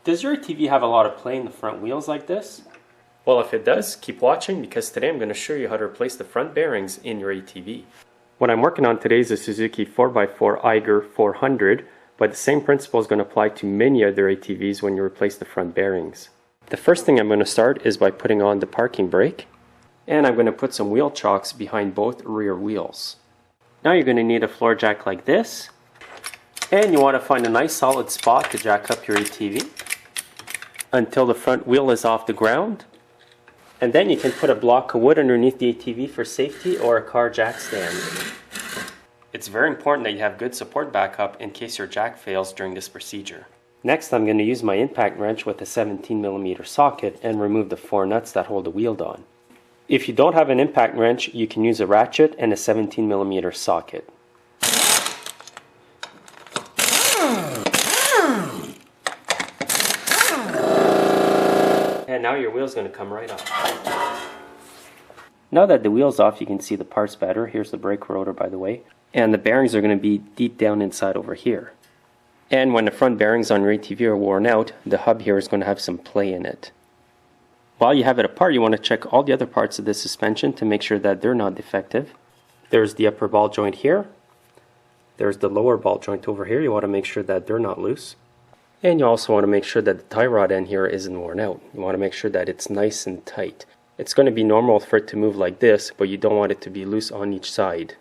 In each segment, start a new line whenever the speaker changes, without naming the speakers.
Does your ATV have a lot of play in the front wheels like this? Well, if it does, keep watching because today I'm going to show you how to replace the front bearings in your ATV. What I'm working on today is a Suzuki 4x4 EIGER 400, but the same principle is going to apply to many other ATVs when you replace the front bearings. The first thing I'm going to start is by putting on the parking brake, and I'm going to put some wheel chocks behind both rear wheels. Now you're going to need a floor jack like this, and you want to find a nice solid spot to jack up your ATV until the front wheel is off the ground. And then you can put a block of wood underneath the ATV for safety or a car jack stand. It's very important that you have good support backup in case your jack fails during this procedure. Next, I'm going to use my impact wrench with a 17mm socket and remove the 4 nuts that hold the wheel on. If you don't have an impact wrench, you can use a ratchet and a 17mm socket. And now your wheel's going to come right off. Now that the wheel's off, you can see the parts better. Here's the brake rotor, by the way. And the bearings are going to be deep down inside over here. And when the front bearings on your ATV are worn out, the hub here is going to have some play in it. While you have it apart, you want to check all the other parts of the suspension to make sure that they're not defective. There's the upper ball joint here. There's the lower ball joint over here. You want to make sure that they're not loose. And you also want to make sure that the tie rod end here isn't worn out. You want to make sure that it's nice and tight. It's going to be normal for it to move like this, but you don't want it to be loose on each side.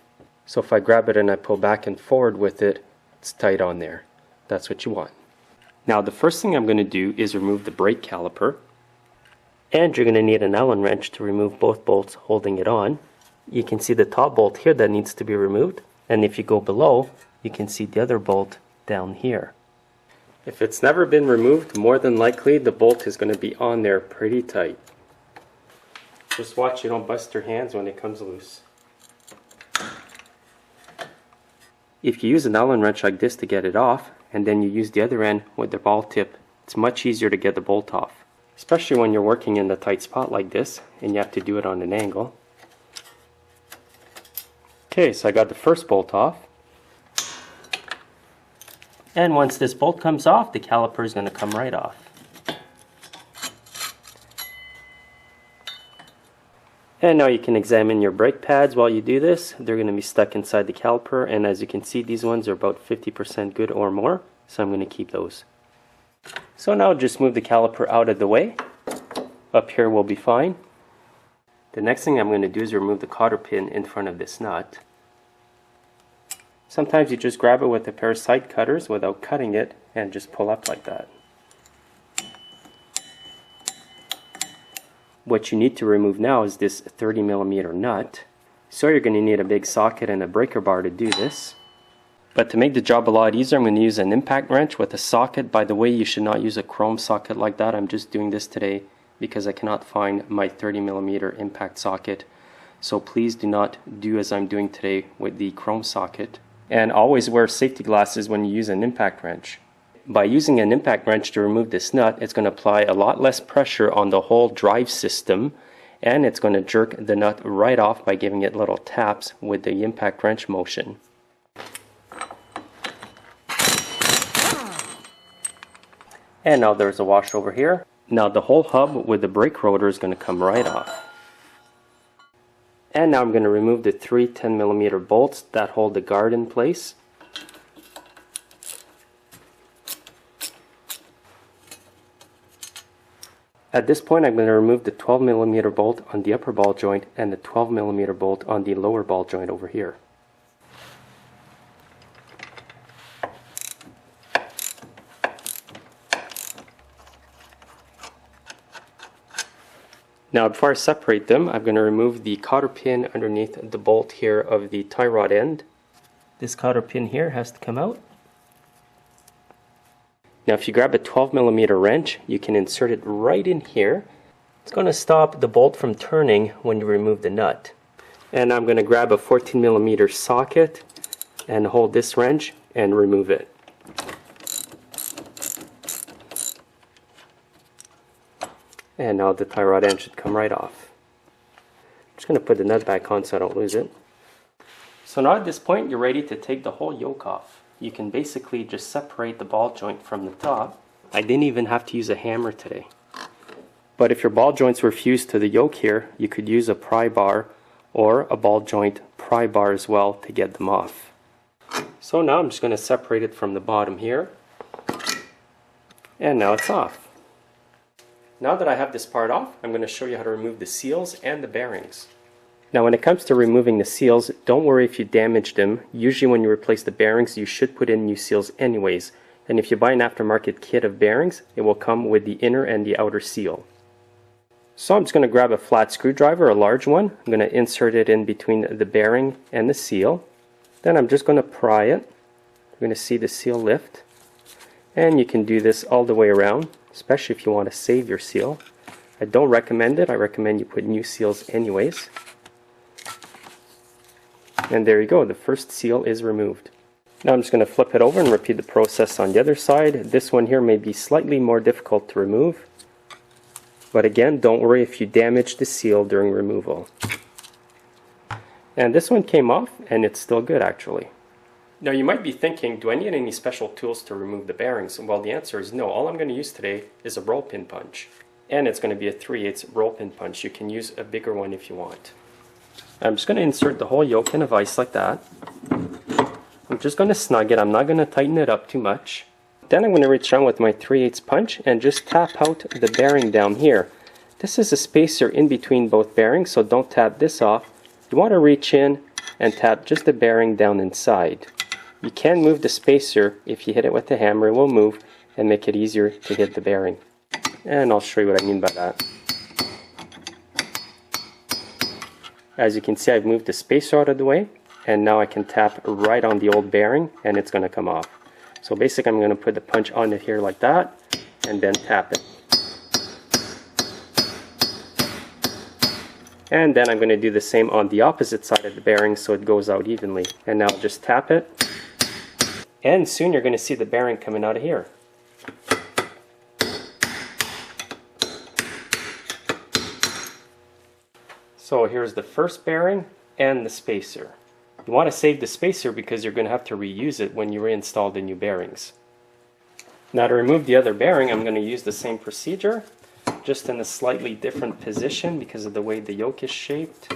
So if I grab it and I pull back and forward with it, it's tight on there. That's what you want. Now the first thing I'm going to do is remove the brake caliper. And you're going to need an Allen wrench to remove both bolts holding it on. You can see the top bolt here that needs to be removed. And if you go below, you can see the other bolt down here. If it's never been removed, more than likely the bolt is going to be on there pretty tight. Just watch you don't bust your hands when it comes loose. If you use an Allen wrench like this to get it off, and then you use the other end with the ball tip, it's much easier to get the bolt off. Especially when you're working in a tight spot like this, and you have to do it on an angle. Okay, so I got the first bolt off. And once this bolt comes off, the caliper is going to come right off. And now you can examine your brake pads while you do this. They're going to be stuck inside the caliper, and as you can see, these ones are about 50% good or more, so I'm going to keep those. So now just move the caliper out of the way. Up here will be fine. The next thing I'm going to do is remove the cotter pin in front of this nut. Sometimes you just grab it with a pair of side cutters without cutting it and just pull up like that. What you need to remove now is this 30mm nut. So you're going to need a big socket and a breaker bar to do this. But to make the job a lot easier, I'm going to use an impact wrench with a socket. By the way, you should not use a chrome socket like that. I'm just doing this today because I cannot find my 30mm impact socket. So please do not do as I'm doing today with the chrome socket. And always wear safety glasses when you use an impact wrench. By using an impact wrench to remove this nut, it's going to apply a lot less pressure on the whole drive system, and it's going to jerk the nut right off by giving it little taps with the impact wrench motion. And now there's a wash over here. Now the whole hub with the brake rotor is going to come right off. And now I'm going to remove the 3 10mm bolts that hold the guard in place. At this point, I'm going to remove the 12mm bolt on the upper ball joint and the 12mm bolt on the lower ball joint over here. Now before I separate them, I'm going to remove the cotter pin underneath the bolt here of the tie rod end. This cotter pin here has to come out. Now if you grab a 12mm wrench, you can insert it right in here. It's going to stop the bolt from turning when you remove the nut. And I'm going to grab a 14mm socket and hold this wrench and remove it. And now the tie rod end should come right off. I'm just going to put the nut back on so I don't lose it. So now at this point you're ready to take the whole yoke off. You can basically just separate the ball joint from the top I didn't even have to use a hammer today. But if your ball joints were fused to the yoke here, you could use a pry bar or a ball joint pry bar as well to get them off. So now I'm just going to separate it from the bottom here. And now it's off. Now that I have this part off, I'm going to show you how to remove the seals and the bearings. Now when it comes to removing the seals, don't worry if you damage them. Usually when you replace the bearings, you should put in new seals anyways. And if you buy an aftermarket kit of bearings, it will come with the inner and the outer seal. So I'm just going to grab a flat screwdriver, a large one. I'm going to insert it in between the bearing and the seal. Then I'm just going to pry it. You're going to see the seal lift. And you can do this all the way around, especially if you want to save your seal. I don't recommend it. I recommend you put new seals anyways. And there you go, the first seal is removed. Now I'm just going to flip it over and repeat the process on the other side. This one here may be slightly more difficult to remove. But again, don't worry if you damage the seal during removal. And this one came off, and it's still good actually. Now you might be thinking, do I need any special tools to remove the bearings? Well, the answer is no. All I'm going to use today is a roll pin punch. And it's going to be a 3/8 roll pin punch. You can use a bigger one if you want. I'm just going to insert the whole yoke in a vise like that. I'm just going to snug it. I'm not going to tighten it up too much. Then I'm going to reach down with my 3/8 punch and just tap out the bearing down here. This is a spacer in between both bearings, so don't tap this off. You want to reach in and tap just the bearing down inside. You can move the spacer. If you hit it with the hammer, it will move and make it easier to hit the bearing. And I'll show you what I mean by that. As you can see, I've moved the spacer out of the way, and now I can tap right on the old bearing and it's going to come off. So basically I'm going to put the punch on it here like that and then tap it. And then I'm going to do the same on the opposite side of the bearing so it goes out evenly. And now just tap it, and soon you're going to see the bearing coming out of here. So here's the first bearing and the spacer. You want to save the spacer because you're going to have to reuse it when you reinstall the new bearings. Now to remove the other bearing, I'm going to use the same procedure, just in a slightly different position because of the way the yoke is shaped.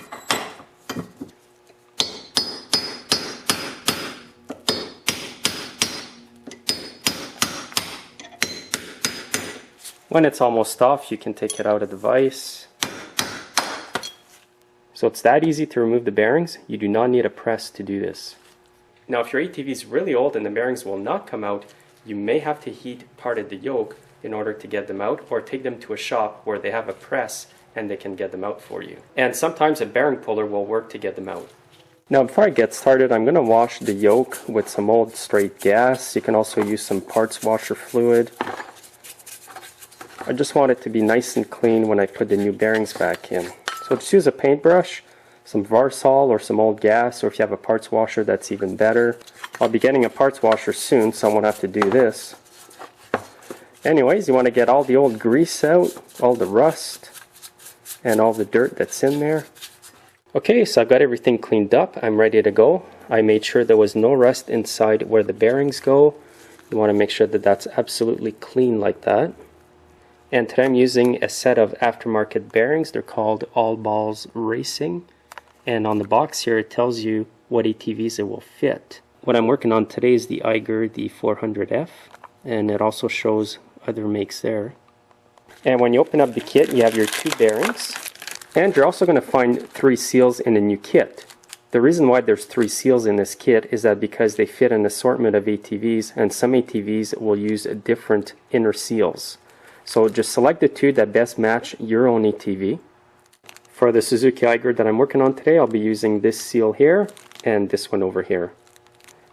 When it's almost off, you can take it out of the vise. So it's that easy to remove the bearings. You do not need a press to do this. Now if your ATV is really old and the bearings will not come out, you may have to heat part of the yoke in order to get them out, or take them to a shop where they have a press and they can get them out for you. And sometimes a bearing puller will work to get them out. Now before I get started, I'm going to wash the yoke with some old straight gas. You can also use some parts washer fluid. I just want it to be nice and clean when I put the new bearings back in. So just use a paintbrush, some Varsol or some old gas, or if you have a parts washer, that's even better. I'll be getting a parts washer soon, so I won't have to do this. Anyways, you want to get all the old grease out, all the rust, and all the dirt that's in there. Okay, so I've got everything cleaned up. I'm ready to go. I made sure there was no rust inside where the bearings go. You want to make sure that that's absolutely clean like that. And today I'm using a set of aftermarket bearings. They're called All Balls Racing. And on the box here it tells you what ATVs it will fit. What I'm working on today is the EIGER, the 400F. And it also shows other makes there. And when you open up the kit, you have your 2 bearings. And you're also going to find 3 seals in the new kit. The reason why there's 3 seals in this kit is that because they fit an assortment of ATVs, and some ATVs will use different inner seals. So just select the 2 that best match your own ATV. For the Suzuki EIGER that I'm working on today, I'll be using this seal here and this one over here.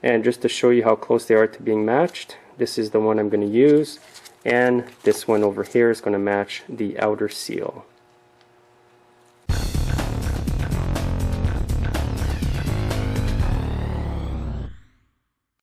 And just to show you how close they are to being matched, this is the one I'm going to use, and this one over here is going to match the outer seal.